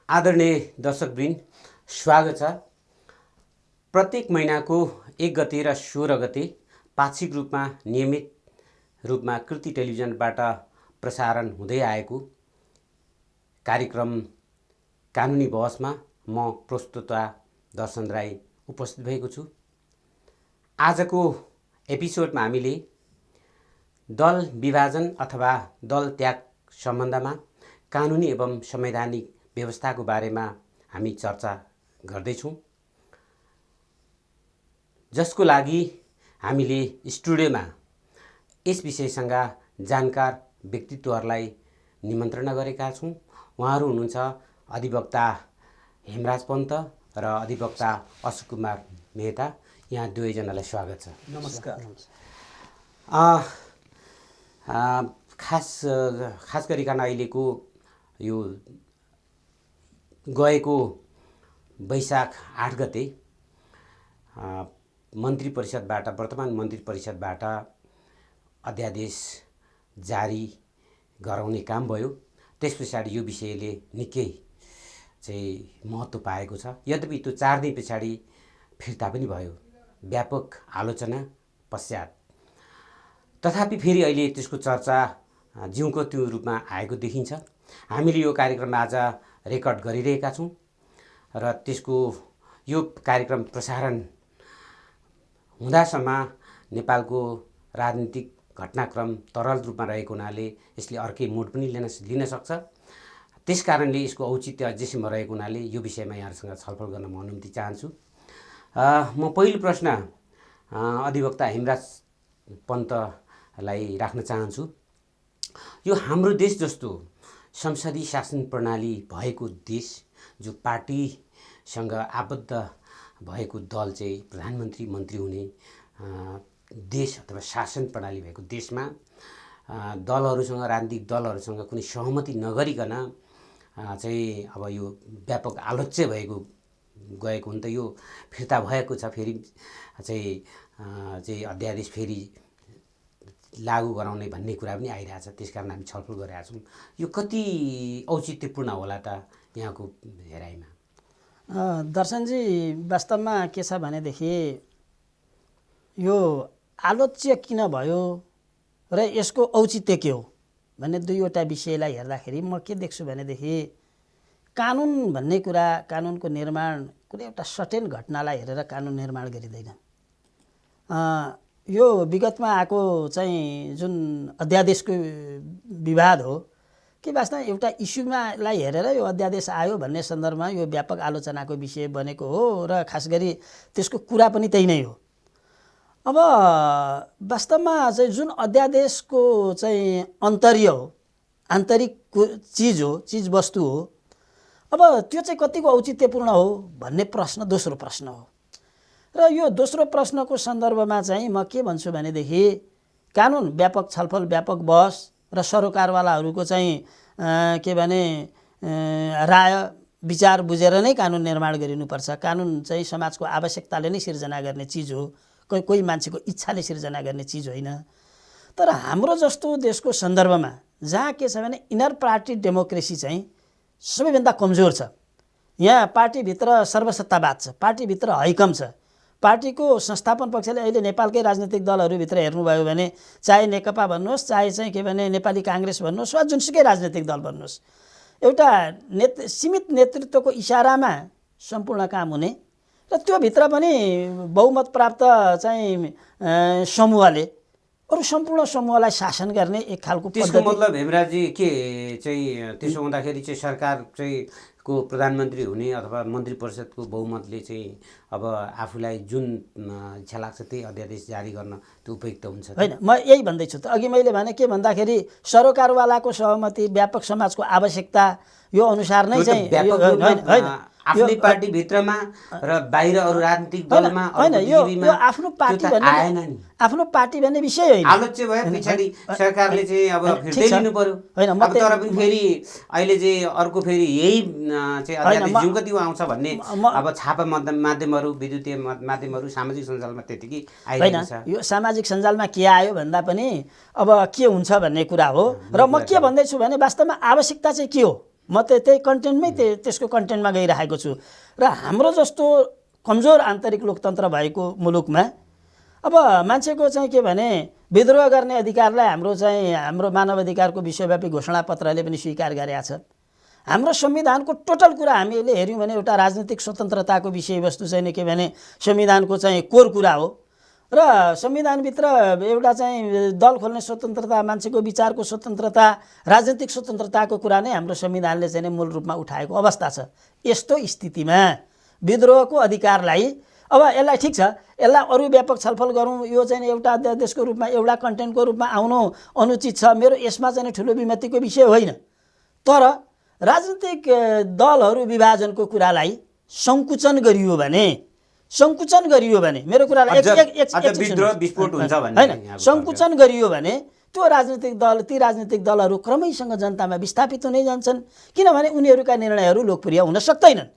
आदरणीय दर्शकवृन्द, स्वागत छ। प्रत्येक महिनाको 1 गते र 16 गते पाक्षिक रूपमा नियमित रूपमा कृति टेलिभिजनबाट प्रसारण हुँदै आएको कार्यक्रम कानुनी बहसमा म प्रस्तुता दर्शन राई उपस्थित भएको छु। आजको एपिसोडमा हामीले दल विभाजन अथवा दल त्याग सम्बन्धमा कानुनी एवं संवैधानिक व्यवस्थाको बारेमा हामी चर्चा गर्दैछौँ, जसको लागि हामीले स्टुडियोमा यस विषयसँग जानकार व्यक्तित्वहरूलाई निमन्त्रणा गरेका छौँ। उहाँहरू हुनुहुन्छ अधिवक्ता हेमराज पन्त र अधिवक्ता अशोक कुमार मेहता। यहाँ दुवैजनालाई स्वागत छ। नमस्कार। खास गरिकन अहिलेको यो गएको वैशाख 8 गते मन्त्री परिषदबाट वर्तमान मन्त्री परिषदबाट अध्यादेश जारी गराउने काम भयो। त्यस पछाडि यो विषयले निकै चाहिँ महत्त्व पाएको छ। यद्यपि त्यो 4 दिन पछाडि फिर्ता पनि भयो व्यापक आलोचना पश्चात। तथापि फेरि अहिले त्यसको चर्चा जिउँको त्यो रूपमा आएको देखिन्छ। हामीले यो कार्यक्रम आज रेकर्ड गरिरहेका छौँ र त्यसको यो कार्यक्रम प्रसारण हुँदासम्म नेपालको राजनीतिक घटनाक्रम तरल रूपमा रहेको हुनाले यसले अर्कै मोड पनि लिन सक्छ। त्यसकारणले यसको औचित्य अझैसम्म रहेको हुनाले यो विषयमा यहाँहरूसँग छलफल गर्न म अनुमति चाहन्छु। म पहिलो प्रश्न अधिवक्ता हेमराज पन्तलाई राख्न चाहन्छु। यो हाम्रो देश जस्तो संसदीय शासन प्रणाली भएको देश, जो पार्टीसँग आबद्ध भएको दल चाहिँ प्रधानमन्त्री मन्त्री हुने देश अथवा शासन प्रणाली भएको देशमा दलहरूसँग राजनीतिक दलहरूसँग कुनै सहमति नगरिकन चाहिँ अब यो व्यापक आलोच्य भएको गएको हुन त यो फिर्ता भएको छ। फेरि चाहिँ अध्यादेश फेरि लागू गराउने भन्ने कुरा पनि आइरहेछ। त्यसकारण हामी छलफल गरिरहेका छौँ। यो कति औचित्यपूर्ण होला त यहाँको हेराइमा? दर्शनजी, वास्तवमा के छ भनेदेखि यो आलोच्य किन भयो र यसको औचित्य के हो भन्ने दुईवटा विषयलाई हेर्दाखेरि म के देख्छु भनेदेखि कानुन भन्ने कुरा, कानुनको निर्माण कुनै एउटा सर्टेन घटनालाई हेरेर कानुन निर्माण गरिँदैन। यो विगतमा आएको चाहिँ जुन अध्यादेशको विवाद हो कि वास्तवमा एउटा इस्युलाई हेरेर यो अध्यादेश आयो भन्ने सन्दर्भमा यो व्यापक आलोचनाको विषय बनेको हो र खास गरी त्यसको कुरा पनि त्यही नै हो। अब वास्तवमा चाहिँ जुन अध्यादेशको चाहिँ अन्तर्य हो, आन्तरिक चिज हो, चिज वस्तु हो, अब त्यो चाहिँ कतिको औचित्यपूर्ण हो भन्ने प्रश्न दोस्रो प्रश्न हो। र यो दोस्रो प्रश्नको सन्दर्भमा चाहिँ म के भन्छु भनेदेखि कानुन व्यापक छलफल, व्यापक बहस र सरोकारवालाहरूको चाहिँ के भने राय विचार बुझेर नै कानुन निर्माण गरिनुपर्छ। कानुन चाहिँ समाजको आवश्यकताले नै सिर्जना गर्ने चिज हो, कोही मान्छेको इच्छाले सिर्जना गर्ने चिज होइन। तर हाम्रो जस्तो देशको सन्दर्भमा जहाँ के छ भने इनर पार्टी डेमोक्रेसी चाहिँ सबैभन्दा कमजोर छ। यहाँ पार्टीभित्र सर्वसत्तावाद छ, पार्टीभित्र हैकम छ। पार्टीको संस्थापन पक्षले अहिले नेपालकै राजनीतिक दलहरूभित्र हेर्नुभयो भने चाहे नेकपा भन्नुहोस्, चाहे चाहिँ के भने नेपाली काङ्ग्रेस भन्नुहोस् वा जुनसुकै राजनीतिक दल भन्नुहोस्, एउटा सीमित नेतृत्वको इसारामा सम्पूर्ण काम हुने र त्योभित्र पनि बहुमत प्राप्त चाहिँ समूहले अरू सम्पूर्ण समूहलाई शासन गर्ने एक खालको त्यसको मतलब हेमराजी के चाहिँ त्यसो हुँदाखेरि चाहिँ सरकार चाहिँ को प्रधानमन्त्री हुने अथवा मन्त्री परिषदको बहुमतले चाहिँ अब आफूलाई जुन इच्छा लाग्छ त्यही अध्यादेश जारी गर्न त्यो उपयुक्त हुन्छ? होइन, म यही भन्दैछु त। अघि मैले भने के भन्दाखेरि सरोकारवालाको सहमति, व्यापक समाजको आवश्यकता यो अनुसार नै चाहिँ आफ्नै पार्टी भित्रमा र बाहिर अरू राजनीतिक दलमा होइन, यो आफ्नो पार्टी भन्ने आएन नि। आफ्नो पार्टी भन्ने विषय होइन। आलोच्य भयो पछाडि सरकारले चाहिँ अब फिर्तै लिनु पर्यो। अब तर पनि फेरि अहिले चाहिँ अर्को फेरि यही चाहिँ अध्यादेश जुन कति आउँछ भन्ने अब छापा माध्यमहरू, विद्युतीय माध्यमहरू, सामाजिक सञ्जालमा त्यतिकै आइरहेको छ। यो सामाजिक सञ्जालमा के आयो भन्दा पनि अब के हुन्छ भन्ने कुरा हो। र म के भन्दैछु भने वास्तवमा आवश्यकता चाहिँ के हो? म त्यही कन्टेन्टमै त्यसको कन्टेन्टमा गइरहेको छु। र हाम्रो जस्तो कमजोर आन्तरिक लोकतन्त्र भएको मुलुकमा अब मान्छेको चाहिँ के भने विद्रोह गर्ने अधिकारलाई हाम्रो मानव अधिकारको विश्वव्यापी घोषणापत्रले पनि स्वीकार गरेका छ। हाम्रो संविधानको टोटल कुरा हामीले हेऱ्यौँ भने एउटा राजनीतिक स्वतन्त्रताको विषयवस्तु चाहिँ के भने संविधानको चाहिँ कोर कुरा हो। र संविधानभित्र एउटा चाहिँ दल खोल्ने स्वतन्त्रता, मान्छेको विचारको स्वतन्त्रता, राजनीतिक स्वतन्त्रताको कुरा नै हाम्रो संविधानले चाहिँ मूल रूपमा उठाएको अवस्था छ। यस्तो स्थितिमा विद्रोहको अधिकारलाई अब यसलाई ठिक छ, यसलाई अरू व्यापक छलफल गरौँ, यो चाहिँ एउटा अध्यादेशको रूपमा एउटा कन्टेन्टको रूपमा आउनु अनुचित छ, मेरो यसमा चाहिँ ठुलो विमतिको विषय होइन। तर राजनीतिक दलहरू विभाजनको कुरालाई सङ्कुचन गरियो भने मेरो कुरालाई होइन सङ्कुचन गरियो भने ती राजनीतिक दलहरू क्रमैसँग जनतामा विस्थापित हुने जान्छन्, किनभने उनीहरूका निर्णयहरू लोकप्रिय हुन सक्दैनन्।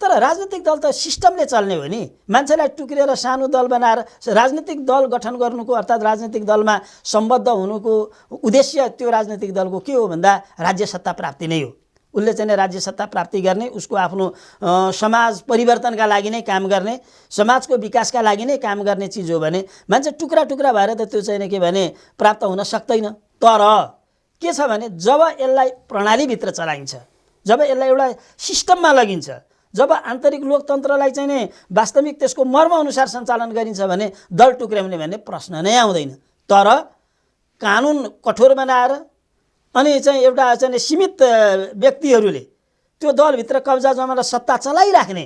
तर राजनीतिक दल त सिस्टमले चल्ने हो नि। मान्छेलाई टुक्रिएर सानो दल बनाएर राजनीतिक दल गठन गर्नुको अर्थात् राजनीतिक दलमा सम्बद्ध हुनुको उद्देश्य त्यो राजनीतिक दलको के हो भन्दा राज्य सत्ता प्राप्ति नै हो। उसले चाहिँ राज्य सत्ता प्राप्ति गर्ने, उसको आफ्नो समाज परिवर्तनका लागि नै काम गर्ने, समाजको विकासका लागि नै काम गर्ने चिज हो भने मान्छे टुक्रा टुक्रा भएर त त्यो चाहिँ के भने प्राप्त हुन सक्दैन। तर के छ भने जब यसलाई प्रणालीभित्र चलाइन्छ, जब यसलाई एउटा सिस्टममा लगिन्छ, जब आन्तरिक लोकतन्त्रलाई चाहिँ नि वास्तविक त्यसको मर्मअनुसार सञ्चालन गरिन्छ भने दल टुक्र्याउने भन्ने प्रश्न नै आउँदैन। तर कानुन कठोर बनाएर अनि चाहिँ एउटा चाहिँ सीमित व्यक्तिहरूले त्यो दलभित्र कब्जा जमाएर सत्ता चलाइराख्ने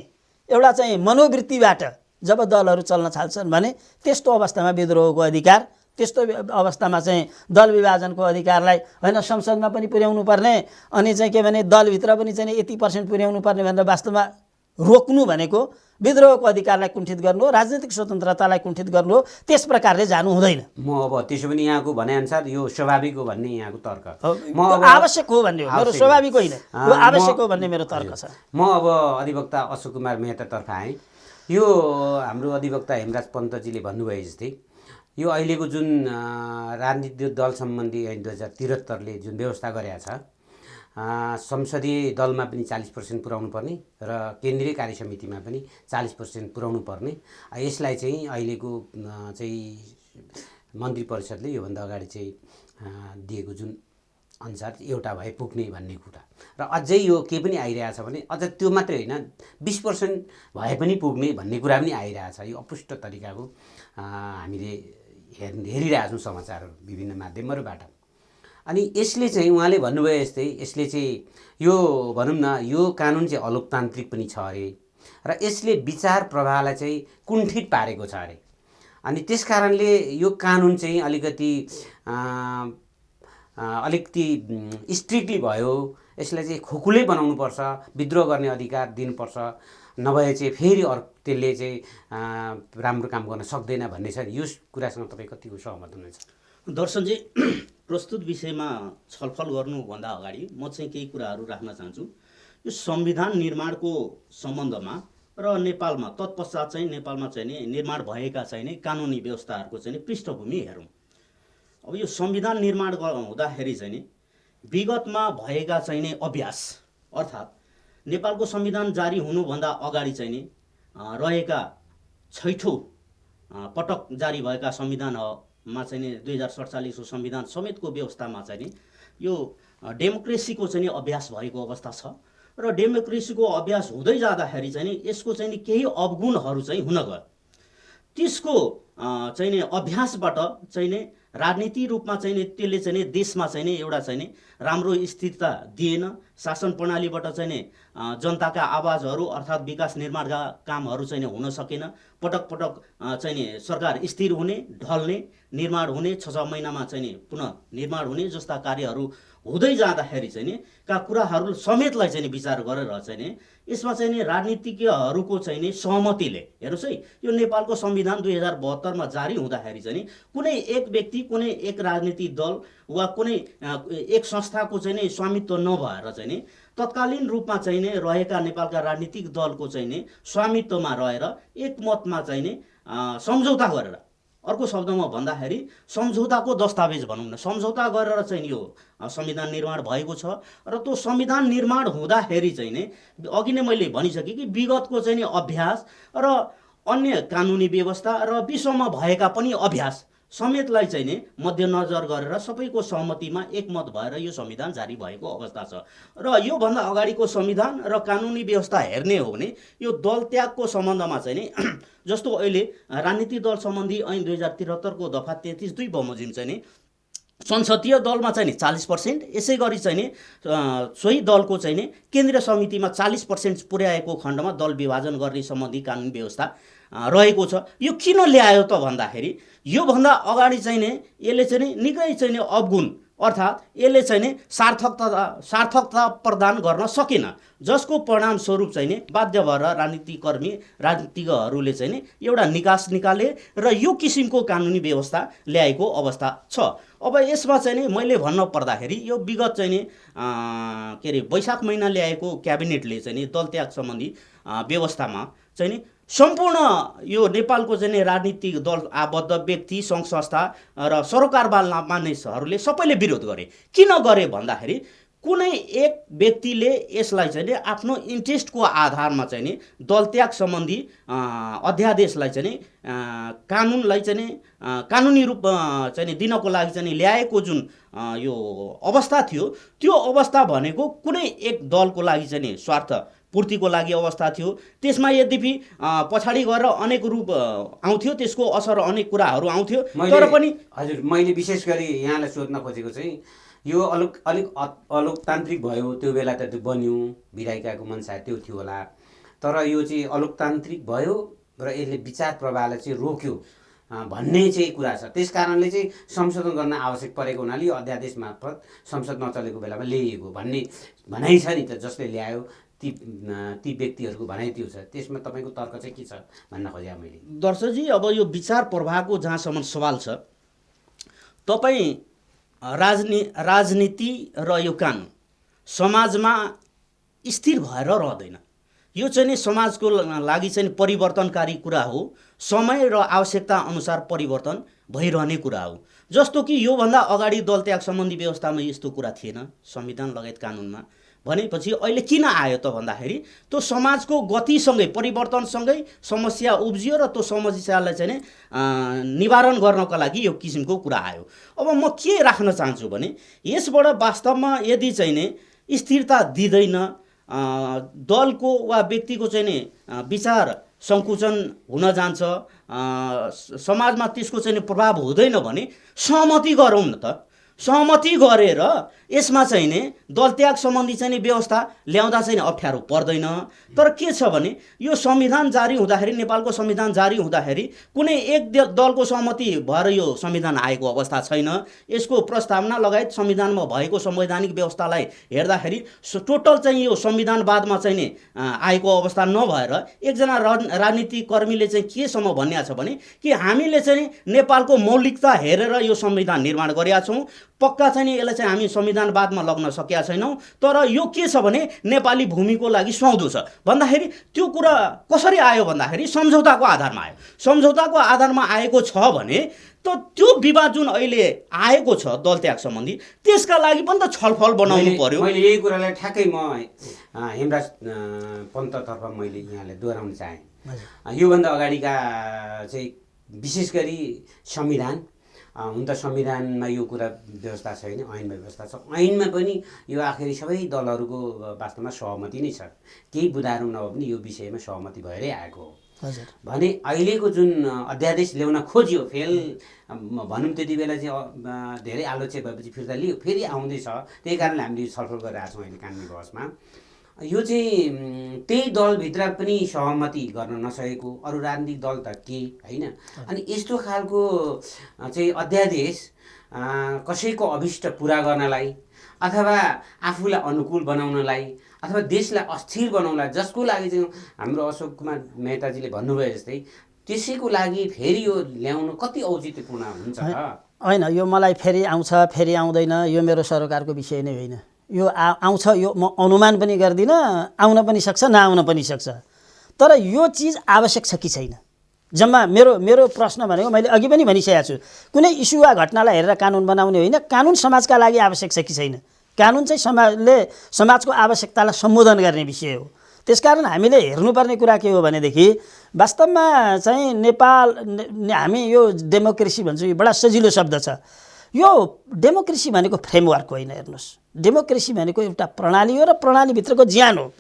एउटा चाहिँ मनोवृत्तिबाट जब दलहरू चल्न थाल्छन् भने त्यस्तो अवस्थामा विद्रोहको अधिकार, त्यस्तो अवस्थामा चाहिँ दल विभाजनको अधिकारलाई होइन संसदमा पनि पुर्याउनु पर्ने अनि चाहिँ के भने दलभित्र पनि चाहिँ यति % पुर्याउनु पर्ने भनेर वास्तवमा रोक्नु भनेको विद्रोहको अधिकारलाई कुण्ठित गर्नु हो, राजनीतिक स्वतन्त्रतालाई कुण्ठित गर्नु हो। त्यस प्रकारले जानु हुँदैन। म अब त्यसो पनि यहाँको भनाइअनुसार यो स्वाभाविक हो भन्ने यहाँको तर्क, म आवश्यक हो भन्ने हो, मेरो स्वाभाविक होइन, यो आवश्यक हो भन्ने मेरो तर्क छ। म अब अधिवक्ता अशोक कुमार मेहतातर्फ आएँ। यो हाम्रो अधिवक्ता हेमराज पन्तजीले भन्नुभए जस्तै यो अहिलेको जुन राजनीतिक दल सम्बन्धी ऐन 2073ले जुन व्यवस्था गरेका छ, संसदीय दलमा पनि 40% पुर्याउनु पर्ने र केन्द्रीय कार्य समितिमा पनि 40% पुर्याउनु पर्ने, यसलाई चाहिँ अहिलेको चाहिँ मन्त्री परिषदले योभन्दा अगाडि चाहिँ दिएको जुन अनुसार एउटा भए पुग्ने भन्ने कुरा र अझै यो के पनि आइरहेछ भने अझ त्यो मात्रै होइन 20% भए पनि पुग्ने भन्ने कुरा पनि आइरहेछ। यो अपुष्ट तरिकाको हामीले हेरिरहेछौँ समाचारहरू विभिन्न माध्यमहरूबाट। अनि यसले चाहिँ उहाँले भन्नुभयो जस्तै यसले चाहिँ यो भनौँ न यो कानुन चाहिँ अलोकतान्त्रिक पनि छ अरे र यसले विचार प्रवाहलाई चाहिँ कुण्ठित पारेको छ अरे। अनि त्यस कारणले यो कानुन चाहिँ अलिकति स्ट्रिक्टली भयो, यसलाई चाहिँ खोकुलै बनाउनुपर्छ, विद्रोह गर्ने अधिकार दिनुपर्छ, नभए चाहिँ फेरि त्यसले चाहिँ राम्रो काम गर्न सक्दैन भन्ने छ। यो कुरासँग तपाईँ कतिको सहमत हुनुहुन्छ? दर्शनजी, प्रस्तुत विषयमा छलफल गर्नुभन्दा अगाडि म चाहिँ केही कुराहरू राख्न चाहन्छु। यो संविधान निर्माणको सम्बन्धमा र नेपालमा तत्पश्चात चाहिँ नेपालमा चाहिँ नि निर्माण भएका चाहिँ नि कानुनी व्यवस्थाहरूको चाहिँ नि पृष्ठभूमि हेरौँ। अब यो संविधान निर्माण हुँदाखेरि चाहिँ नि विगतमा भएका चाहिँ नि अभ्यास अर्थात् नेपालको संविधान जारी हुनुभन्दा अगाडि चाहिँ नि रहेका छैठौँ पटक जारी भएका संविधानमा चाहिँ नि 2047 को संविधान समेतको व्यवस्थामा चाहिँ नि यो डेमोक्रेसीको चाहिँ नि अभ्यास भएको अवस्था छ र डेमोक्रेसीको अभ्यास हुँदै जाँदाखेरि चाहिँ नि यसको चाहिँ नि केही अवगुणहरू चाहिँ हुन गयो। त्यसको चाहिँ नि अभ्यासबाट चाहिँ नि राजनीति रूपमा चाहिँ नि त्यसले चाहिँ नि देशमा चाहिँ नि एउटा चाहिँ नि राम्रो स्थिरता दिएन। शासन प्रणालीबाट चाहिँ नि जनताका आवाजहरू अर्थात् विकास निर्माणका कामहरू चाहिँ नि हुन सकेन। पटक पटक चाहिँ नि सरकार स्थिर हुने, ढल्ने, निर्माण हुने, 6 महिनामा चाहिँ नि पुनः निर्माण हुने जस्ता कार्यहरू हुँदै जाँदाखेरि चाहिँ नि का कुराहरू समेतलाई चाहिँ नि विचार गरेर चाहिँ नि यसमा चाहिँ नि राजनीतिज्ञहरूको चाहिँ नि सहमतिले हेर्नुहोस् है, यो नेपालको संविधान 2072 जारी हुँदाखेरि चाहिँ नि कुनै एक व्यक्ति, कुनै एक राजनीतिक दल वा कुनै एक संस्थाको चाहिँ नि स्वामित्व नभएर चाहिँ नि तत्कालीन रूपमा चाहिँ नि रहेका नेपालका राजनीतिक दलको चाहिँ नि स्वामित्वमा रहेर एकमतमा चाहिँ नि सम्झौता गरेर अर्को शब्दमा भन्दाखेरि सम्झौताको दस्तावेज भनौँ न, सम्झौता गरेर चाहिँ यो संविधान निर्माण भएको छ। र त्यो संविधान निर्माण हुँदाखेरि चाहिँ नि अघि नै मैले भनिसकेँ कि विगतको चाहिँ नि अभ्यास र अन्य कानुनी व्यवस्था र विश्वमा भएका पनि अभ्यास समेतलाई चाहिँ नि मध्यनजर गरेर सबैको सहमतिमा एकमत भएर यो संविधान जारी भएको अवस्था छ। र योभन्दा अगाडिको संविधान र कानुनी व्यवस्था हेर्ने हो भने यो दल त्यागको सम्बन्धमा चाहिँ नि जस्तो अहिले राजनीतिक दल सम्बन्धी ऐन 2073 को दफा 33(2) बमोजिम चाहिँ नि संसदीय दलमा चाहिँ नि 40%, यसै गरी चाहिँ नि सोही दलको चाहिँ नि केन्द्रीय समितिमा 40% पुर्याएको खण्डमा दल विभाजन गर्ने सम्बन्धी कानुनी व्यवस्था रहेको छ। यो किन ल्यायो त भन्दाखेरि योभन्दा अगाडि चाहिँ नि यसले चाहिँ नि निकै चाहिँ नि अवगुण अर्थात् यसले चाहिँ नि सार्थकता प्रदान गर्न सकेन, जसको परिणामस्वरूप चाहिँ नि बाध्य भएर राजनीतिज्ञहरूले चाहिँ नि एउटा निकास निकाले र यो किसिमको कानुनी व्यवस्था ल्याएको अवस्था छ। अब यसमा चाहिँ नि मैले भन्न पर्दाखेरि यो विगत चाहिँ नि के अरे वैशाख महिना ल्याएको क्याबिनेटले चाहिँ नि दल त्याग सम्बन्धी व्यवस्थामा चाहिँ नि सम्पूर्ण यो नेपालको चाहिँ नि राजनीतिक दल आबद्ध व्यक्ति सङ्घ संस्था र सरोकारवाला मानिसहरूले सबैले विरोध गरे। किन गरे भन्दाखेरि कुनै एक व्यक्तिले यसलाई चाहिँ नि आफ्नो इन्ट्रेस्टको आधारमा चाहिँ नि दल त्याग सम्बन्धी अध्यादेशलाई चाहिँ नि कानुनलाई चाहिँ नि कानुनी रूप चाहिँ नि दिनको लागि चाहिँ नि ल्याएको जुन यो अवस्था थियो, त्यो अवस्था भनेको कुनै एक दलको लागि चाहिँ नि स्वार्थ पूर्तिको लागि अवस्था थियो। त्यसमा यद्यपि पछाडि गएर अनेक रूप आउँथ्यो, त्यसको असर अनेक कुराहरू आउँथ्यो। तर पनि हजुर मैले विशेष गरी यहाँलाई सोध्न खोजेको चाहिँ यो अलिक अलोकतान्त्रिक भयो, त्यो बेला त त्यो बन्यो, विधायिकाको मनसा त्यो थियो होला, तर यो चाहिँ अलोकतान्त्रिक भयो र यसले विचार प्रवाहलाई चाहिँ रोक्यो भन्ने चाहिँ कुरा छ। त्यस कारणले चाहिँ संशोधन गर्न आवश्यक परेको हुनाले यो अध्यादेश मार्फत संसद नचलेको बेलामा ल्याइएको भन्ने भनाइ छ नि त, जसले ल्यायो ती व्यक्तिहरूको भनाइ त्यो छ। त्यसमा तपाईँको तर्क चाहिँ के छ भन्न खोजेँ मैले। दर्शकजी, अब यो विचार प्रवाहको जहाँसम्म सवाल छ, तपाईँ राजनीति र यो कानुन समाजमा स्थिर भएर रहँदैन। यो चाहिँ नि समाजको लागि चाहिँ परिवर्तनकारी कुरा हो, समय र आवश्यकता अनुसार परिवर्तन भइरहने कुरा हो। जस्तो कि योभन्दा अगाडि दल त्याग सम्बन्धी व्यवस्थामा यस्तो कुरा थिएन संविधान लगायत कानुनमा, भनेपछि अहिले किन आयो त भन्दाखेरि त्यो समाजको गतिसँगै परिवर्तनसँगै समस्या उब्जियो र त्यो समस्यालाई चाहिँ निवारण गर्नका लागि यो किसिमको कुरा आयो। अब म के राख्न चाहन्छु भने यसबाट वास्तवमा यदि चाहिँ नि स्थिरता दिँदैन, दलको वा व्यक्तिको चाहिँ नि विचार सङ्कुचन हुन जान्छ, समाजमा त्यसको चाहिँ प्रभाव हुँदैन भने सहमति गरौँ न त। सहमति गरेर यसमा चाहिँ नि दल त्याग सम्बन्धी चाहिँ नि व्यवस्था ल्याउँदा चाहिँ अप्ठ्यारो पर्दैन। तर के छ भने यो संविधान जारी हुँदाखेरि, नेपालको संविधान जारी हुँदाखेरि कुनै एक दलको सहमति भएर यो संविधान आएको अवस्था छैन। यसको प्रस्तावना लगायत संविधानमा भएको संवैधानिक व्यवस्थालाई हेर्दाखेरि टोटल चाहिँ यो संविधानवादमा चाहिँ नि आएको अवस्था नभएर एकजना राजनीतिक कर्मीले चाहिँ केसम्म भन्या छ भने कि हामीले चाहिँ नेपालको मौलिकता हेरेर यो संविधान निर्माण गरेका छौँ, पक्का चाहिँ नि यसलाई चाहिँ हामी संविधानवादमा लग्न सकेका छैनौँ, तर यो के छ भने नेपाली भूमिको लागि सुहाउँदो छ भन्दाखेरि त्यो कुरा कसरी आयो भन्दाखेरि सम्झौताको आधारमा आयो। सम्झौताको आधारमा आएको छ भने त त्यो विवाद जुन अहिले आएको छ दल त्याग सम्बन्धी, त्यसका लागि पनि त छलफल बनाउनु पर्यो। मैले यही कुरालाई ठ्याक्कै म हेमराज पन्ततर्फ मैले यहाँलाई दोहोऱ्याउन चाहेँ। योभन्दा अगाडिका चाहिँ विशेष गरी संविधान हुन त संविधानमा यो कुरा व्यवस्था छैन, ऐनमा व्यवस्था छ। ऐनमा पनि यो आखिरी सबै दलहरूको वास्तवमा सहमति नै छ, केही बुदाहरू नभए पनि यो विषयमा सहमति भएरै आएको हो। भने अहिलेको जुन अध्यादेश ल्याउन खोजियो फेल भनौँ, त्यति बेला चाहिँ धेरै आलोचना भएपछि फिर्ता लियो, फेरि आउँदैछ। त्यही कारणले हामीले छलफल गरिरहेको छौँ अहिले कानुनी बहसमा। यो चाहिँ त्यही दलभित्र पनि सहमति गर्न नसकेको अरू राजनीतिक दल त के होइन। अनि यस्तो खालको चाहिँ अध्यादेश कसैको अभिष्ट पुरा गर्नलाई अथवा आफूलाई अनुकूल बनाउनलाई अथवा देशलाई अस्थिर बनाउनलाई, जसको लागि चाहिँ हाम्रो अशोक कुमार मेहताजीले भन्नुभयो जस्तै, त्यसैको लागि फेरि यो ल्याउनु कति औचित्यपूर्ण हुन्छ र? होइन, यो मलाई फेरि आउँछ फेरि आउँदैन यो मेरो सरकारको विषय नै होइन। यो आउँछ यो म अनुमान पनि गर्दिनँ, आउन पनि सक्छ नआउन पनि सक्छ। तर यो चिज आवश्यक छ कि छैन, जम्मा मेरो प्रश्न भनेको मैले अघि पनि भनिसकेको छु, कुनै इस्यु वा घटनालाई हेरेर कानुन बनाउने होइन, कानुन समाजका लागि आवश्यक छ कि छैन। कानुन चाहिँ समाजको आवश्यकतालाई सम्बोधन गर्ने विषय हो। त्यसकारण हामीले हेर्नुपर्ने कुरा के हो भनेदेखि वास्तवमा चाहिँ हामी यो डेमोक्रेसी भन्छौँ, यो बडा सजिलो शब्द छ। यो डेमोक्रेसी भनेको फ्रेमवर्क होइन। हेर्नुहोस्, डेमोक्रेसी भनेको एउटा प्रणाली हो र प्रणालीभित्रको ज्यान हो।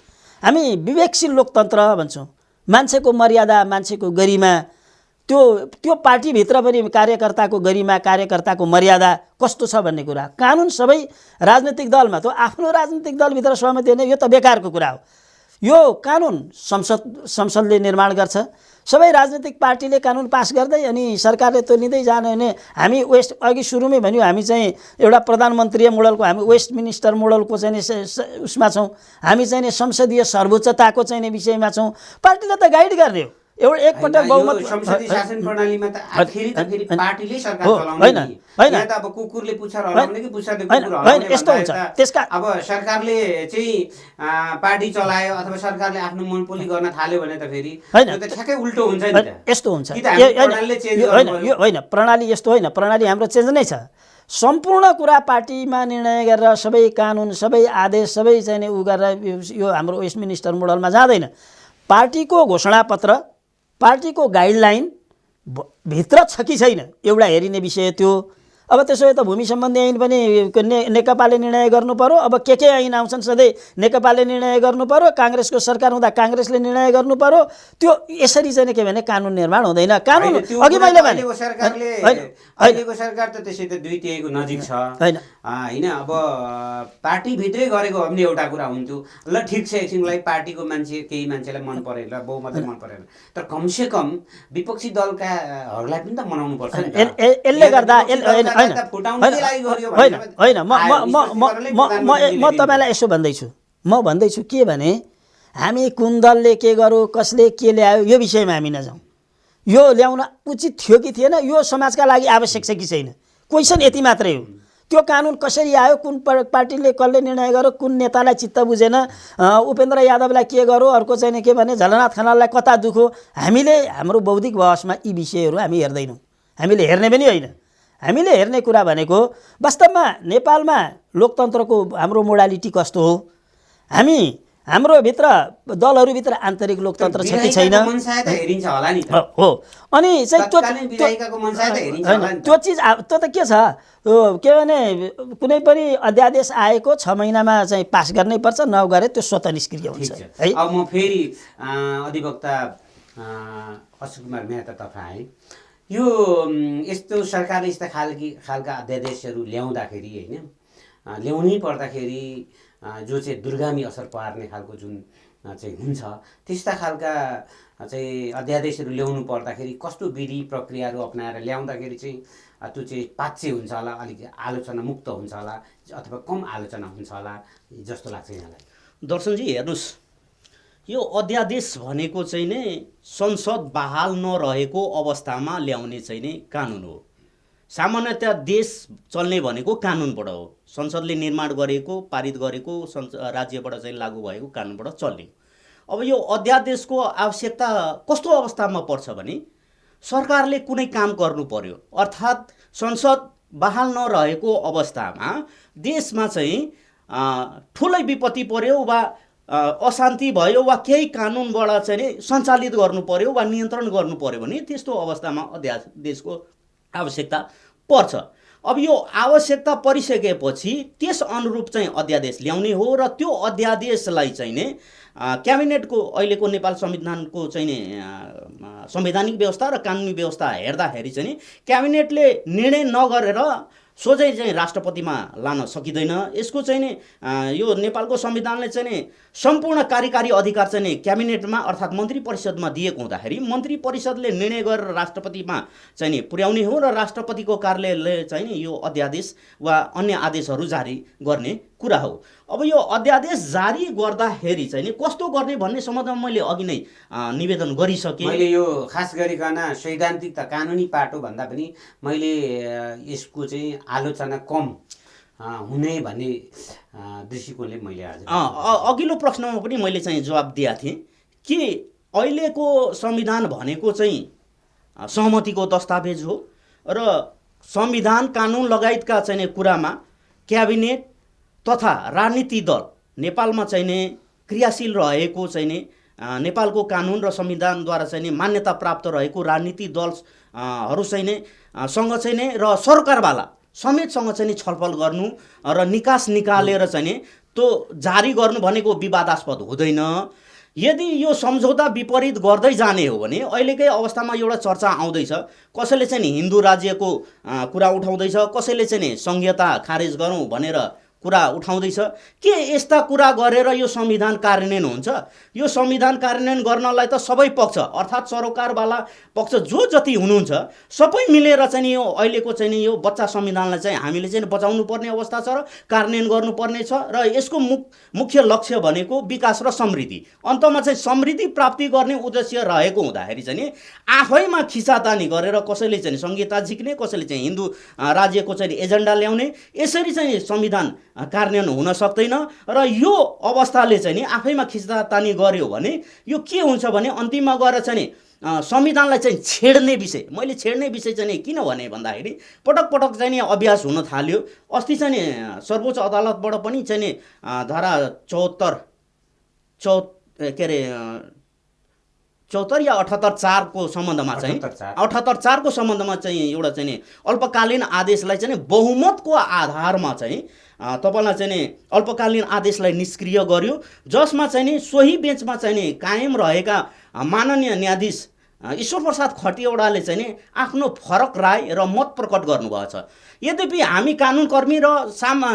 हामी विवेकशील लोकतन्त्र भन्छौँ। मान्छेको मर्यादा, मान्छेको गरिमा, त्यो पार्टीभित्र पनि कार्यकर्ताको गरिमा, कार्यकर्ताको मर्यादा कस्तो छ भन्ने कुरा। कानुन सबै राजनीतिक दलमा त आफ्नो राजनीतिक दलभित्र सहमति होइन, यो त बेकारको कुरा हो। यो कानुन संसदले निर्माण गर्छ। सबै राजनीतिक पार्टीले कानुन पास गर्दै अनि सरकारले त्यो लिँदै जाने भने हामी अघि सुरुमै भन्यो, हामी चाहिँ एउटा प्रधानमन्त्रीय मोडलको, हामी वेस्ट मिनिस्टर मोडलको चाहिँ उसमा छौँ। हामी चाहिँ संसदीय सर्वोच्चताको चाहिँ विषयमा छौँ। पार्टीले त गाइड गर्ने हो। एकपटक बहुमत संसदीय शासन प्रणालीमा त आखिरी त फेरि पार्टीले सरकार चलाउने होइन। त अब कुकुरले पुच्छर हराउने कि पुच्छरले कुकुर हराउने यस्तो हुन्छ। त्यसका अब सरकारले चाहिँ पार्टी चलायो अथवा सरकारले आफ्नो मोनोपोली गर्न थाल्यो भने त फेरि त्यो त ठ्याक्कै उल्टो हुन्छ नि त। यस्तो हुन्छ होइन, प्रणाली यस्तो होइन। प्रणाली हाम्रो चेन्ज नै छ। सम्पूर्ण कुरा पार्टीमा निर्णय गरेर सबै कानुन, सबै आदेश, सबै चाहिँ उ गरेर यो हाम्रो वेस्ट मिनिस्टर मोडलमा जाँदैन। पार्टीको घोषणापत्र, पार्टीको गाइडलाइन भित्र छ कि छैन एउटा हेरिने विषय त्यो। अब त्यसो भए त भूमि सम्बन्धी ऐन पनि नेकपाले निर्णय गर्नु पर्यो। अब के ऐन आउँछन् सधैँ नेकपाले निर्णय गर्नु पर्यो, काङ्ग्रेसको सरकार हुँदा काङ्ग्रेसले निर्णय गर्नु पर्यो। त्यो यसरी चाहिँ के भने कानुन निर्माण हुँदैन। कानुन अघि मैले भने अहिलेको सरकार त त्यसै त 2/3 को नजिक छ होइन। अब पार्टीभित्रै गरेको हो भने एउटा कुरा हुन्थ्यो, ल ठिक छ एकछिनलाई पार्टीको मान्छे केही मान्छेलाई मन परेन, बहुमतले मन परेन, तर कमसेकम विपक्षी दलकाहरूलाई पनि त मनाउनु पर्छ नि। यसले गर्दा होइन, म तपाईँलाई यसो भन्दैछु के भने हामी कुन दलले के गर्यो, कसले के ल्यायो, यो विषयमा हामी नजाउँ। यो ल्याउन उचित थियो कि थिएन, यो समाजका लागि आवश्यक छ कि छैन, क्वेसन यति मात्रै हो। त्यो कानुन कसरी आयो, कुन पार्टीले कसले निर्णय गर्यो, कुन नेतालाई चित्त बुझेन, उपेन्द्र यादवलाई के गर्यो, अर्को चाहिँ के भने झलनाथ खनाललाई कता दुख्यो, हामीले हाम्रो बौद्धिक बहसमा यी विषयहरू हामी हेर्दैनौँ। हामीले हेर्ने पनि होइन। हामीले हेर्ने कुरा भनेको वास्तवमा नेपालमा लोकतन्त्रको हाम्रो मोडालिटी कस्तो हो, हाम्रो भित्र दलहरूभित्र आन्तरिक लोकतन्त्र छ कि छैन हो। अनि चाहिँ त्यो चिज त्यो त के छ, के भने कुनै पनि अध्यादेश आएको 6 महिनामा चाहिँ पास गर्नै पर्छ, नगरे त्यो स्वतः निष्क्रिय हुन्छ है। अब म फेरि अधिवक्ता अशोक कुमार मेहतातर्फ आएँ। यो यस्तो सरकारले यस्ता खालका अध्यादेशहरू ल्याउँदाखेरि होइन, ल्याउनै पर्दाखेरि जो चाहिँ दुर्गामी असर पार्ने खालको जुन चाहिँ हुन्छ, त्यस्ता खालका चाहिँ अध्यादेशहरू ल्याउनु पर्दाखेरि कस्तो विधि प्रक्रियाहरू अपनाएर ल्याउँदाखेरि चाहिँ त्यो चाहिँ पाच्य हुन्छ होला, अलिक आलोचना मुक्त हुन्छ होला, अथवा कम आलोचना हुन्छ होला जस्तो लाग्छ यहाँलाई? दर्शनजी हेर्नुहोस्, यो अध्यादेश भनेको चाहिँ नै संसद बहाल नरहेको अवस्थामा ल्याउने चाहिँ नै कानुन हो। सामान्यतया देश चल्ने भनेको कानुनबाट हो। संसदले निर्माण गरेको, पारित गरेको, राज्यबाट चाहिँ लागू भएको कानुनबाट चल्ने। अब यो अध्यादेशको आवश्यकता कस्तो अवस्थामा पर्छ भने सरकारले कुनै काम गर्नु पर्यो, अर्थात् संसद बहाल नरहेको अवस्थामा देशमा चाहिँ ठुलै विपत्ति पर्यो वा अशान्ति भयो वा केही कानुनबाट चाहिँ सञ्चालित गर्नु पर्यो वा नियन्त्रण गर्नु पर्यो भने त्यस्तो अवस्थामा अध्यादेशको आवश्यकता पर्छ। अब यो आवश्यकता परिसकेपछि त्यस अनुरूप चाहिँ अध्यादेश ल्याउने हो र त्यो अध्यादेशलाई चाहिँ नै क्याबिनेटको अहिलेको नेपाल संविधानको चाहिँ नि संवैधानिक व्यवस्था र कानुनी व्यवस्था हेर्दाखेरि चाहिँ क्याबिनेटले निर्णय नगरेर सोझै चाहिँ राष्ट्रपतिमा लान सकिँदैन। यसको चाहिँ नि यो नेपालको संविधानले चाहिँ नि सम्पूर्ण कार्यकारी अधिकार चाहिँ नि क्याबिनेटमा अर्थात् मन्त्री परिषदमा दिएको हुँदाखेरि मन्त्री परिषदले निर्णय गरेर राष्ट्रपतिमा चाहिँ नि पुर्याउने हो र राष्ट्रपतिको कार्यालयले चाहिँ नि यो अध्यादेश वा अन्य आदेशहरू जारी गर्ने कुरा हो। अब यो अध्यादेश जारी गर्दाखेरि चाहिँ नि कस्तो गर्ने भन्ने सम्बन्धमा मैले अघि नै निवेदन गरिसकेँ। मैले यो खास गरिकन सैद्धान्तिक त कानुनी पाटो भन्दा पनि मैले यसको चाहिँ आलोचना कम हुने भन्ने दृष्टिकोणले मैले अघिल्लो प्रश्नमा पनि मैले चाहिँ जवाब दिएको थिएँ कि अहिलेको संविधान भनेको चाहिँ सहमतिको दस्तावेज हो र संविधान कानुन लगायतका चाहिने कुरामा क्याबिनेट तथा राजनीतिक दल नेपालमा चाहिने क्रियाशील रहेको चाहिने नेपालको कानुन र संविधानद्वारा चाहिने मान्यता प्राप्त रहेको राजनीतिक दलहरू चाहिने सँग चाहिने र सरकारवाला समेतसँग चाहिँ छलफल गर्नु र निकास निकालेर चाहिँ त्यो जारी गर्नु भनेको विवादास्पद हुँदैन। यदि यो सम्झौता विपरीत गर्दै जाने हो भने अहिलेकै अवस्थामा एउटा चर्चा आउँदैछ, कसैले चाहिँ हिन्दू राज्यको कुरा उठाउँदैछ, कसैले चाहिँ संहिता खारेज गरौँ भनेर कुरा उठाउँदैछ। के यस्ता कुरा गरेर यो संविधान कार्यान्वयन हुन्छ? यो संविधान कार्यान्वयन गर्नलाई त सबै पक्ष अर्थात् सरोकारवाला पक्ष जो जति हुनुहुन्छ सबै मिलेर चाहिँ यो अहिलेको चाहिँ यो बच्चा संविधानलाई चाहिँ हामीले चाहिँ बचाउनु पर्ने अवस्था छ र कार्यान्वयन गर्नुपर्ने छ र यसको मुख्य लक्ष्य भनेको विकास र समृद्धि, अन्तमा चाहिँ समृद्धि प्राप्ति गर्ने उद्देश्य रहेको हुँदाखेरि चाहिँ आफैमा खिचातानी गरेर कसैले चाहिँ संहिता झिक्ने, कसैले चाहिँ हिन्दू राज्यको चाहिँ एजेन्डा ल्याउने, यसरी चाहिँ संविधान कार्यान्वयन हुन सक्दैन। र यो अवस्थाले चाहिँ आफैमा खिचातानी गर्यो भने यो के हुन्छ भने अन्तिममा गएर चाहिँ संविधानलाई चाहिँ छेड्ने विषय, मैले छेड्ने विषय चाहिँ किन भने भन्दाखेरि पटक पटक चाहिँ अभ्यास हुन थाल्यो। अस्ति चाहिँ सर्वोच्च अदालतबाट पनि चाहिँ धारा 74 या 78(4) को सम्बन्धमा चाहिँ 78(4) को सम्बन्धमा चाहिँ एउटा चाहिँ अल्पकालीन आदेशलाई चाहिँ बहुमतको आधारमा चाहिँ तपाईलाई चाहिँ अल्पकालीन आदेशलाई निष्क्रिय गर्यो, जसमा चाहिँ सोही बेन्चमा चाहिँ कायम रहेका माननीय न्यायाधीश ईश्वर प्रसाद खतिवडाले चाहिँ आफ्नो फरक राय र मत प्रकट गर्नुभएको छ। यद्यपि हामी कानुनकर्मी र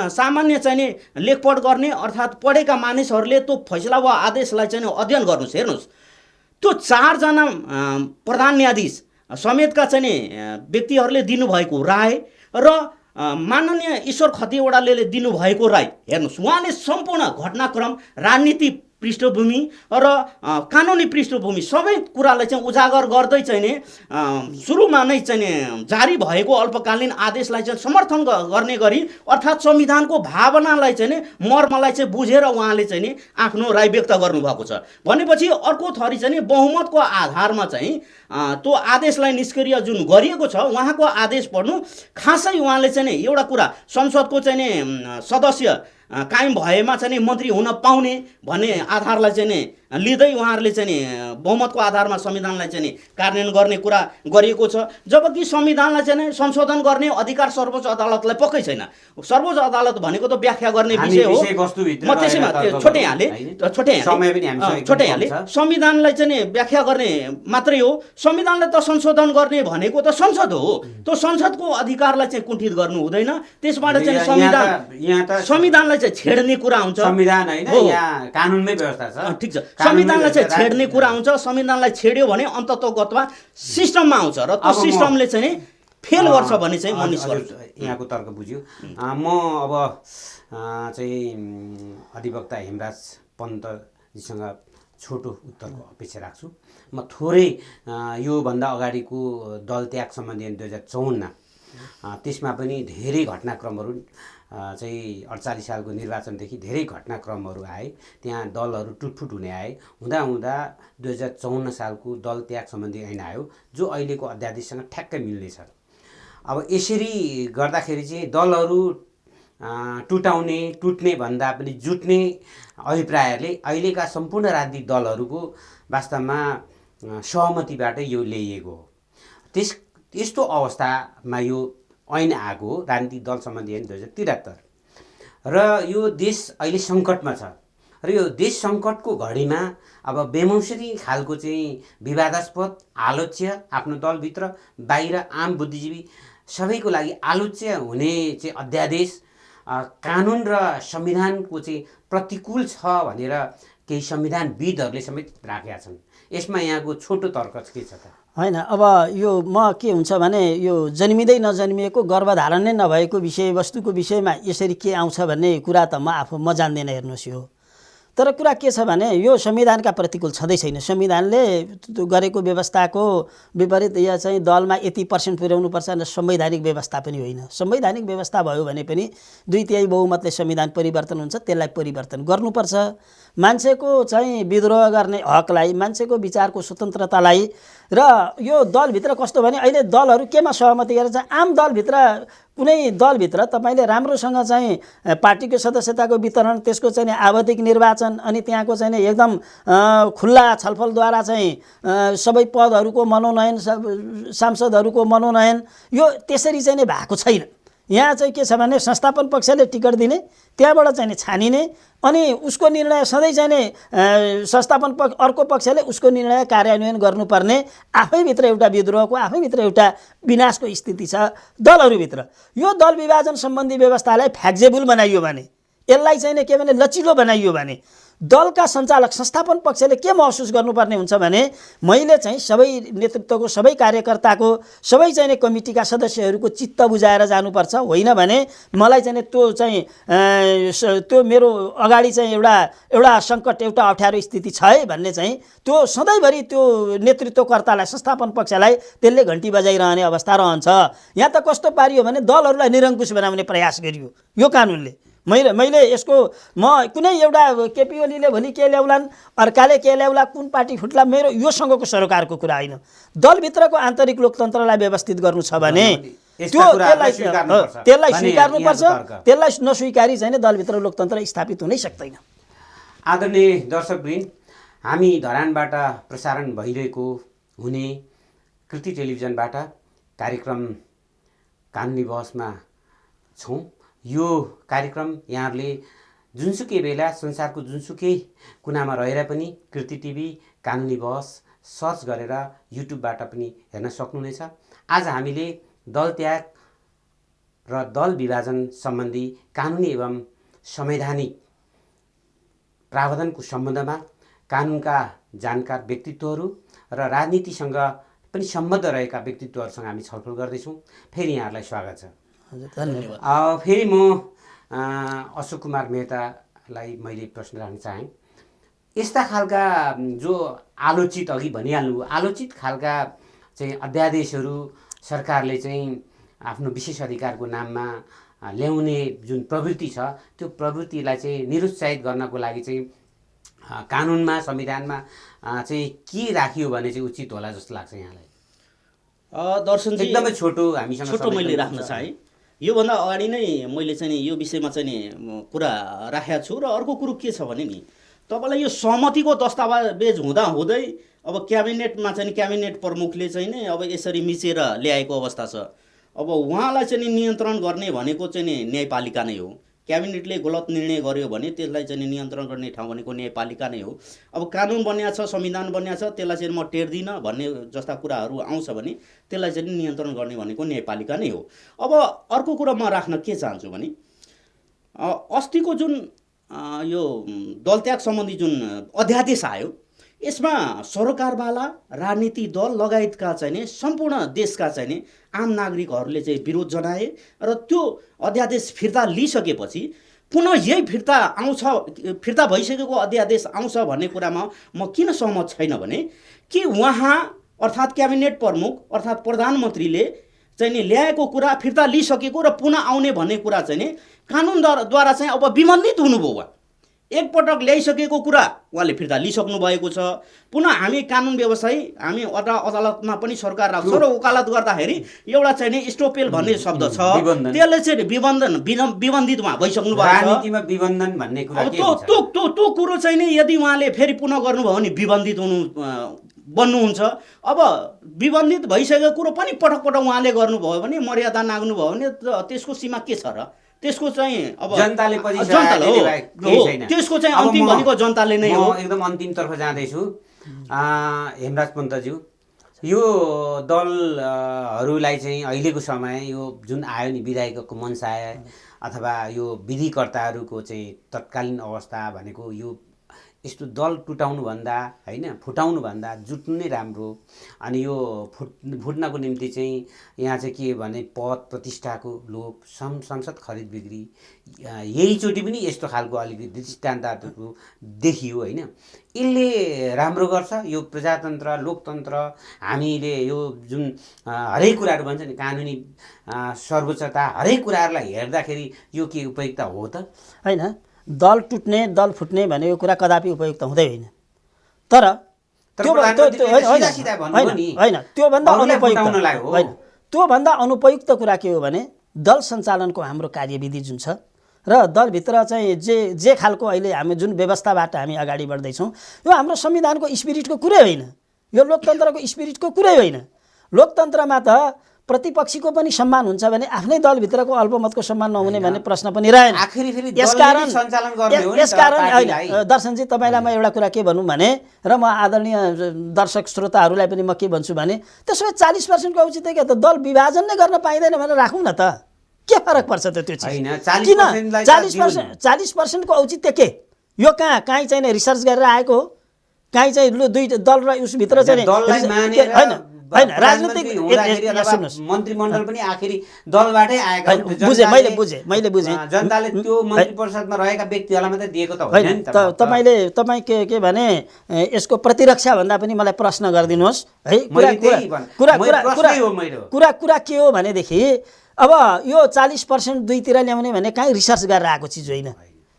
सामान्य चाहिँ लेखपढ गर्ने अर्थात् पढेका मानिसहरूले त्यो फैसला वा आदेशलाई चाहिँ अध्ययन गर्नुहोस्, हेर्नुहोस्, त्यो 4 जना प्रधान न्यायाधीश समेतका चाहिँ व्यक्तिहरूले दिनुभएको राय र माननीय ईश्वर खतिवडाले दिनुभएको राय हेर्नुहोस्। उहाँले सम्पूर्ण घटनाक्रम, राजनीतिक पृष्ठभूमि र कानुनी पृष्ठभूमि सबै कुरालाई चाहिँ उजागर गर्दै चाहिँ सुरुमा नै चाहिँ जारी भएको अल्पकालीन आदेशलाई चाहिँ समर्थन गर्ने गरी अर्थात् संविधानको भावनालाई चाहिँ मर्मलाई चाहिँ बुझेर उहाँले चाहिँ आफ्नो राय व्यक्त गर्नुभएको छ। भनेपछि अर्को थरी चाहिँ बहुमतको आधारमा चाहिँ त्यो आदेशलाई निष्क्रिय जुन गरिएको छ, उहाँको आदेश पढ्नु खासै उहाँले चाहिँ एउटा कुरा संसदको चाहिँ सदस्य कायम भएमा चाहिँ मन्त्री हुन पाउने भन्ने आधारलाई चाहिँ लिँदै उहाँहरूले चाहिँ बहुमतको आधारमा संविधानलाई चाहिँ कार्यान्वयन गर्ने कुरा गरिएको छ। जबकि संविधानलाई चाहिँ संशोधन गर्ने अधिकार सर्वोच्च अदालतलाई पक्कै छैन। सर्वोच्च अदालत भनेको त व्याख्या गर्ने विषय हो। म त्यसैमा छोटाइहालेँ संविधानलाई चाहिँ व्याख्या गर्ने मात्रै हो। संविधानलाई त संशोधन गर्ने भनेको त संसद हो। त्यो संसदको अधिकारलाई चाहिँ कुण्ठित गर्नु हुँदैन। त्यसबाट चाहिँ संविधानलाई चाहिँ छेड्ने कुरा हुन्छ। संविधान हैन, यहाँ कानुनमै व्यवस्था छ। ठीक छ, संविधानलाई चाहिँ छेड्ने कुरा हुन्छ। संविधानलाई छेड्यो भने अन्ततोगतमा सिस्टममा आउँछ र त्यो सिस्टमले चाहिँ फेल गर्छ भन्ने चाहिँ म निष्कर्ष यहाँको तर्क बुझ्यो। म अब चाहिँ अधिवक्ता हेमराज पन्तजीसँग छोटो उत्तरको अपेक्षा राख्छु। म थोरै योभन्दा अगाडिको दल त्याग सम्बन्धी 2054 त्यसमा पनि धेरै घटनाक्रमहरू चाहिँ 48 सालको निर्वाचनदेखि धेरै घटनाक्रमहरू आए, त्यहाँ दलहरू टुटफुट हुने आए। हुँदा 2054 सालको दल त्याग सम्बन्धी ऐन आयो, जो अहिलेको अध्यादेशसँग ठ्याक्कै मिल्नेछ। अब यसरी गर्दाखेरि चाहिँ दलहरू टुट्ने भन्दा पनि जुट्ने अभिप्रायले अहिलेका सम्पूर्ण राजनीतिक दलहरूको वास्तवमा सहमतिबाट यो ल्याइएको हो। यस्तो अवस्थामा यो ऐन आएको हो, राजनीतिक दल सम्बन्धी ऐन 2073, र यो देश अहिले सङ्कटमा छ। र यो देश सङ्कटको घडीमा अब बेमौसमी खालको चाहिँ विवादास्पद आलोच्य आफ्नो दलभित्र बाहिर आम बुद्धिजीवी सबैको लागि आलोच्य हुने चाहिँ अध्यादेश कानुन र संविधानको चाहिँ प्रतिकूल छ भनेर केही संविधानविदहरूले समेत राखेका छन्। यसमा यहाँको छोटो तर्क के छ त? होइन, अब यो के हुन्छ भने यो जन्मिँदै नजन्मिएको गर्भधारण नै नभएको विषयवस्तुको विषयमा यसरी के आउँछ भन्ने कुरा त म जान्दिनँ। हेर्नुहोस्, यो तर कुरा के छ भने यो संविधानका प्रतिकूल छँदै छैन। संविधानले गरेको व्यवस्थाको विपरीत यो चाहिँ दलमा यति % पुर्याउनुपर्छ र संवैधानिक व्यवस्था पनि होइन। संवैधानिक व्यवस्था भयो भने पनि 2/3 बहुमतले संविधान परिवर्तन हुन्छ, त्यसलाई परिवर्तन गर्नुपर्छ। मान्छेको चाहिँ विद्रोह गर्ने हकलाई, मान्छेको विचारको स्वतन्त्रतालाई र यो दलभित्र कस्तो भने अहिले दलहरू केमा सहमति गरेर चाहिँ आम दलभित्र कुनै दलभित्र तपाईँले राम्रोसँग चाहिँ पार्टीको सदस्यताको वितरण, त्यसको चाहिँ आवधिक निर्वाचन, अनि त्यहाँको चाहिँ एकदम खुल्ला छलफलद्वारा चाहिँ सबै पदहरूको मनोनयन, सांसदहरूको मनोनयन, यो त्यसरी चाहिँ भएको छैन। यहाँ चाहिँ के छ भने संस्थापन पक्षले टिकट दिने, त्यहाँबाट चाहिँ छानिने, अनि उसको निर्णय सधैँ चाहिँ संस्थापन पक्ष अर्को पक्षले उसको निर्णय कार्यान्वयन गर्नुपर्ने, आफैभित्र एउटा विद्रोहको, आफैभित्र एउटा विनाशको स्थिति छ दलहरूभित्र। यो दल विभाजन सम्बन्धी व्यवस्थालाई फ्लेक्सिबल बनाइयो भने, यसलाई चाहिँ के भने लचिलो बनाइयो भने दलका सञ्चालक संस्थापन पक्षले के महसुस गर्नुपर्ने हुन्छ भने मैले चाहिँ सबै नेतृत्वको, सबै कार्यकर्ताको, सबै चाहिँ कमिटीका सदस्यहरूको चित्त बुझाएर जानुपर्छ, होइन भने मलाई चाहिँ त्यो मेरो अगाडि चाहिँ एउटा सङ्कट, एउटा अप्ठ्यारो स्थिति छ है भन्ने चाहिँ त्यो सधैँभरि त्यो नेतृत्वकर्तालाई, संस्थापन पक्षलाई त्यसले घन्टी बजाइरहने अवस्था रहन्छ। यहाँ त कस्तो पारियो भने दलहरूलाई निरङ्कुश बनाउने प्रयास गरियो यो कानुनले। मैले यसको म कुनै एउटा केपी ओलीले भोलि के ल्याउलान्, अर्काले के ल्याउला, कुन पार्टी फुट्ला, मेरो योसँगको सरोकारको कुरा होइन। दलभित्रको आन्तरिक लोकतन्त्रलाई व्यवस्थित गर्नु छ भने त्यसलाई स्वीकार्नुपर्छ। त्यसलाई नस्वीकारी चाहिँ दलभित्र लोकतन्त्र स्थापित हुनै सक्दैन। आदरणीय दर्शकवृन्द, हामी धरानबाट प्रसारण भइरहेको हुने कृति टेलिभिजनबाट कार्यक्रम कानुनी बहसमा छौँ। यो कार्यक्रम यहाँहरूले जुनसुकै बेला संसारको जुनसुकै कुनामा रहेर पनि कृति टिभी कानुनी बहस सर्च गरेर युट्युबबाट पनि हेर्न सक्नुहुनेछ। आज हामीले दल त्याग र दल विभाजन सम्बन्धी कानुनी एवं संवैधानिक प्रावधानको सम्बन्धमा कानुनका जानकार व्यक्तित्वहरू र राजनीतिसँग पनि सम्बद्ध रहेका व्यक्तित्वहरूसँग हामी छलफल गर्दैछौँ। फेरि यहाँहरूलाई स्वागत छ। धन्यवाद। फेरि म अशोक कुमार मेहतालाई मैले प्रश्न राख्न चाहेँ। यस्ता खालका जो आलोचित, अघि भनिहाल्नु, आलोचित खालका चाहिँ अध्यादेशहरू सरकारले चाहिँ आफ्नो विशेष अधिकारको नाममा ल्याउने जुन प्रवृत्ति छ, त्यो प्रवृत्तिलाई चाहिँ निरुत्साहित गर्नको लागि चाहिँ कानुनमा, संविधानमा चाहिँ के राखियो भने चाहिँ उचित होला जस्तो लाग्छ यहाँलाई? दर्शनजी, एकदमै छोटो हामीसँग छोटो मैले राख्न चाहेँ। योभन्दा अगाडि नै मैले चाहिँ यो विषयमा चाहिँ कुरा राखेको छु। र अर्को कुरो के छ भने नि, तपाईँलाई यो सहमतिको दस्तावेज हुँदै अब क्याबिनेटमा चाहिँ क्याबिनेट प्रमुखले चाहिँ नि अब यसरी मिचेर ल्याएको अवस्था छ। अब उहाँलाई चाहिँ नियन्त्रण गर्ने भनेको चाहिँ न्यायपालिका नै हो। क्याबिनेटले गलत निर्णय गर्यो भने त्यसलाई चाहिँ नियन्त्रण गर्ने ठाउँ भनेको न्यायपालिका नै हो। अब कानुन बनिया छ, संविधान बनिया छ, त्यसलाई चाहिँ म टेर्दिनँ भन्ने जस्ता कुराहरू आउँछ भने त्यसलाई चाहिँ नियन्त्रण गर्ने भनेको न्यायपालिका नै हो। अब अर्को कुरा म राख्न के चाहन्छु भने अस्तिको जुन यो दल त्याग सम्बन्धी जुन अध्यादेश आयो, यसमा सरकारवाला, राजनीतिक दल लगायतका चाहिँ सम्पूर्ण देशका चाहिँ आम नागरिकहरूले चाहिँ विरोध जनाए र त्यो अध्यादेश फिर्ता लिइसकेपछि पुनः यही फिर्ता भइसकेको अध्यादेश आउँछ भन्ने कुरामा म किन सहमत छैन भने कि उहाँ अर्थात् क्याबिनेट प्रमुख अर्थात् प्रधानमन्त्रीले चाहिँ ल्याएको कुरा फिर्ता लिइसकेको र पुनः आउने भन्ने कुरा चाहिँ कानुनद्वारा चाहिँ अब विबन्धित हुनुभयो। एकपटक ल्याइसकेको कुरा उहाँले फिर्ता लिइसक्नु भएको छ। पुनः हामी कानुन व्यवसायी, हामी अदालतमा पनि सरकार राख्छ र वकालत गर्दाखेरि एउटा चाहिँ स्टोपेल भन्ने शब्द छ, त्यसले चाहिँ विबन्धित उहाँ भइसक्नु भएको छ। विबन्धन भन्ने कुरा त्यो कुरो चाहिँ नि यदि उहाँले फेरि पुनः गर्नुभयो भने विबन्धित बन्नुहुन्छ। अब विबन्धित भइसकेको कुरो पनि पटक पटक उहाँले गर्नुभयो भने, मर्यादा नाग्नुभयो भने त्यसको सीमा के छ र? त्यसको चाहिँ अब जनताले त्यसको चाहिँ अन्तिम भनेको जनताले नै हो। एकदम अन्तिमतर्फ जाँदैछु। हेमराज पन्तज्यू, यो दलहरूलाई चाहिँ अहिलेको समय यो जुन आयो नि विधायकको मनसाय अथवा यो विधिकर्ताहरूको चाहिँ तत्कालीन अवस्था भनेको यो यस्तो दल टुटाउनुभन्दा होइन फुटाउनुभन्दा जुट्नु नै राम्रो। अनि यो फुट्नको निम्ति चाहिँ यहाँ चाहिँ के भने पद प्रतिष्ठाको लोभ, संसद खरिद बिक्री, यहीचोटि पनि यस्तो खालको अलिकति दृष्टान्तहरू देखियो होइन। यसले राम्रो गर्छ यो प्रजातन्त्र लोकतन्त्र। हामीले यो जुन हरेक कुराहरू भन्छ नि कानुनी सर्वोच्चता हरेक कुराहरूलाई हेर्दाखेरि यो के उपयुक्त हो त होइन। दल टुट्ने दल फुट्ने भनेको कुरा कदापि उपयुक्त हुँदै होइन। तर होइन त्योभन्दा अनुपयुक्त होइन, त्योभन्दा अनुपयुक्त कुरा के हो भने दल सञ्चालनको हाम्रो कार्यविधि जुन छ र दलभित्र चाहिँ जे खालको अहिले हामी जुन व्यवस्थाबाट हामी अगाडि बढ्दैछौँ यो हाम्रो संविधानको स्पिरिटको कुरै होइन, यो लोकतन्त्रको स्पिरिटको कुरै होइन। लोकतन्त्रमा त प्रतिपक्षीको पनि सम्मान हुन्छ भने आफ्नै दलभित्रको अल्पमतको सम्मान नहुने भन्ने प्रश्न पनि रहेन। यसकारण होइन दर्शनजी, तपाईँलाई म एउटा कुरा के भनौँ भने, र म आदरणीय दर्शक श्रोताहरूलाई पनि म के भन्छु भने, त्यसो भए 40%को औचित्य के त दल विभाजन नै गर्न पाइँदैन भनेर राखौँ न त, के फरक पर्छ त त्यो चिज? किन 40%को औचित्य के? यो कहीँ चाहिँ रिसर्च गरेर आएको हो? कहीँ चाहिँ दुई दल र उसभित्र चाहिँ होइन राजनीतिक मन्त्रीमण्डल पनि आखिरी दलबाटै आएका मैले बुझेँ जनताले त्यो मन्त्री परिषदमा रहेका व्यक्तिहरूलाई मात्रै दिएको त होइन। तपाईँ के भने यसको प्रतिरक्षा भन्दा पनि मलाई प्रश्न गरिदिनुहोस् है। कुरा के हो भनेदेखि अब यो 40% दुईतिर ल्याउने भने कहीँ रिसर्च गरेर आएको चिज होइन।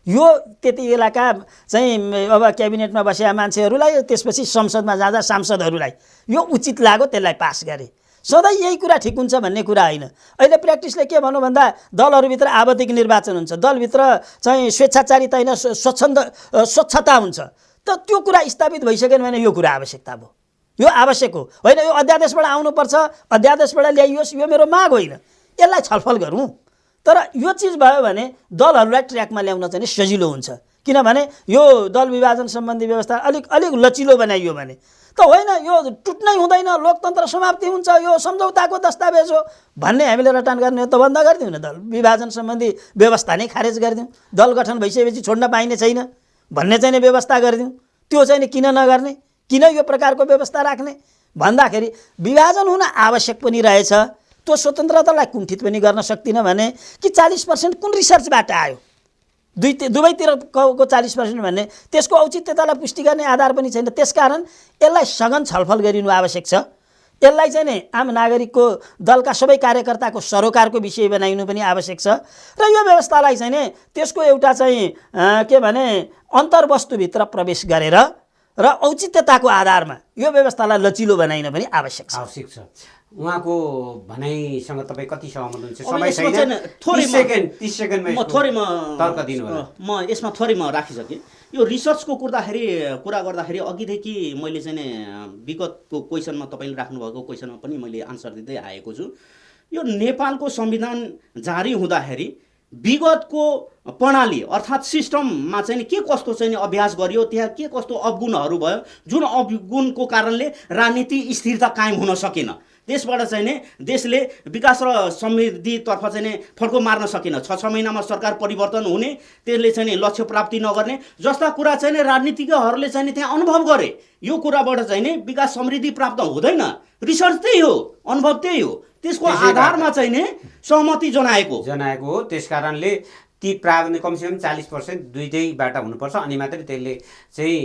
यो त्यति बेलाका चाहिँ अब क्याबिनेटमा बसेका मान्छेहरूलाई त्यसपछि संसदमा जाँदा सांसदहरूलाई यो उचित लाग्यो, त्यसलाई पास गरे। सधैँ यही कुरा ठिक हुन्छ भन्ने कुरा होइन। अहिले प्र्याक्टिसले के भन्नु भन्दा दलहरूभित्र आवधिक निर्वाचन हुन्छ, दलभित्र चाहिँ स्वेच्छाचारिता होइन स्वच्छता हुन्छ। त त्यो कुरा स्थापित भइसकेन भने यो कुरा आवश्यकता भयो, यो आवश्यक हो होइन। यो अध्यादेशबाट आउनुपर्छ, अध्यादेशबाट ल्याइयोस्, यो मेरो माग होइन। यसलाई छलफल गरौँ। तर यो चिज भयो भने दलहरूलाई ट्र्याकमा ल्याउन चाहिँ सजिलो हुन्छ, किनभने यो दल विभाजन सम्बन्धी व्यवस्था अलिक लचिलो बनाइयो भने त होइन यो टुट्नै हुँदैन, लोकतन्त्र समाप्ति हुन्छ, यो सम्झौताको दस्तावेज हो भन्ने हामीले रटान गर्ने हो त बन्द गरिदिउँ न। दल विभाजन सम्बन्धी व्यवस्था नै खारेज गरिदिउँ, दल गठन भइसकेपछि छोड्न पाइने छैन भन्ने चाहिँ व्यवस्था गरिदिउँ। त्यो चाहिँ किन नगर्ने, किन यो प्रकारको व्यवस्था राख्ने भन्दाखेरि विभाजन हुन आवश्यक पनि रहेछ। त्यो स्वतन्त्रतालाई कुण्ठित पनि गर्न सक्दिनँ भने कि 40% कुन रिसर्चबाट आयो, दुवैतिरको 40% भन्ने त्यसको औचित्यतालाई पुष्टि गर्ने आधार पनि छैन। त्यसकारण यसलाई सघन छलफल गरिनु आवश्यक छ। यसलाई चाहिँ नि आम नागरिकको दलका सबै कार्यकर्ताको सरोकारको विषय बनाइनु पनि आवश्यक छ। र यो व्यवस्थालाई चाहिँ नि त्यसको एउटा चाहिँ के भने अन्तर्वस्तुभित्र प्रवेश गरेर र औचित्यताको आधारमा यो व्यवस्थालाई लचिलो बनाइन पनि आवश्यक छ। उहाँको भनाइसँग तपाईँ कति सहमत हुनुहुन्छ? समय छैन, 30 सेकेन्डमा तर्क दिनुहोला। म यसमा थोरै म राखिसकेँ। यो रिसर्चको कुरा गर्दाखेरि अघिदेखि मैले चाहिँ विगतको क्वेसनमा तपाईँले राख्नुभएको क्वेसनमा पनि मैले आन्सर दिँदै आएको छु। यो नेपालको संविधान जारी हुँदाखेरि विगतको प्रणाली अर्थात् सिस्टममा चाहिँ के कस्तो चाहिँ अभ्यास गरियो, त्यहाँ के कस्तो अवगुणहरू भयो, जुन अवगुणको कारणले राजनीति स्थिरता कायम हुन सकेन। त्यसबाट चाहिँ नि देशले विकास र समृद्धितर्फ चाहिँ फड्को मार्न सकेन। 6 महिनामा सरकार परिवर्तन हुने, त्यसले चाहिँ लक्ष्य प्राप्ति नगर्ने जस्ता कुरा चाहिँ राजनीतिज्ञहरूले चाहिँ त्यहाँ अनुभव गरे। यो कुराबाट चाहिँ नि विकास समृद्धि प्राप्त हुँदैन। रिसर्च त्यही हो, अनुभव त्यही हो, त्यसको आधारमा चाहिँ नि सहमति जनाएको हो। त्यसकारणले ती प्रावधान कमसेकम 40% दुईटैबाट हुनुपर्छ, अनि मात्रै त्यसले चाहिँ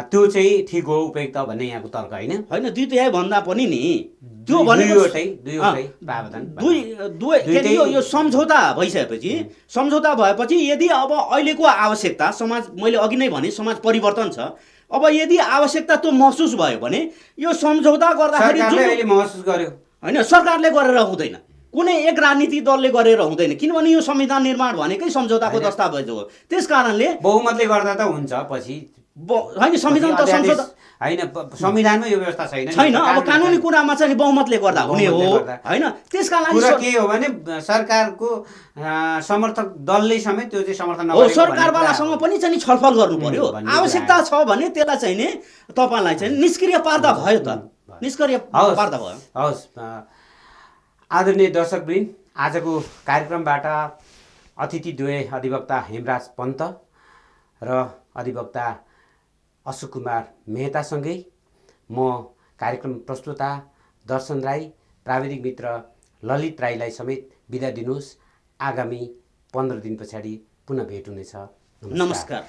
त्यो चाहिँ ठिक हो, उपयुक्त भन्ने यहाँको तर्क होइन। दुईटै भन्दा पनि नि त्यो यो सम्झौता भएपछि यदि अब अहिलेको आवश्यकता समाज, मैले अघि नै भने समाज परिवर्तन छ, अब यदि आवश्यकता त्यो महसुस भयो भने यो सम्झौता गर्दाखेरि महसुस गर्यो होइन, सरकारले गरेर हुँदैन, कुनै एक राजनीतिक दलले गरेर हुँदैन, किनभने यो संविधान निर्माण भनेकै सम्झौताको दस्तावेज हो। त्यसकारणले बहुमतले गर्दा त हुन्छ, पछि होइन संविधान त संसद होइन, संविधानमा यो व्यवस्था छैन। अब कानुनी कुरामा चाहिँ बहुमतले गर्दा हुने हो होइन। त्यसका लागि के हो भने सरकारको समर्थक दलले समेत त्यो चाहिँ समर्थन हो, सरकारवालासँग पनि चाहिँ छलफल गर्नु पर्यो। आवश्यकता छ भने त्यसलाई चाहिँ नि तपाईँलाई चाहिँ निष्क्रिय पार्दा भयो त, निष्क्रिय पार्दा भयो। हवस् आदरणीय दर्शकवृन्द, आजको कार्यक्रमबाट अतिथि दुवै अधिवक्ता हेमराज पन्त र अधिवक्ता अशोक कुमार मेहतासँगै म कार्यक्रम प्रस्तुता दर्शन राई, प्राविधिक मित्र ललित राईलाई समेत बिदा दिनुहोस्। आगामी 15 दिन पछाडि पुनः भेट हुनेछ। नमस्कार।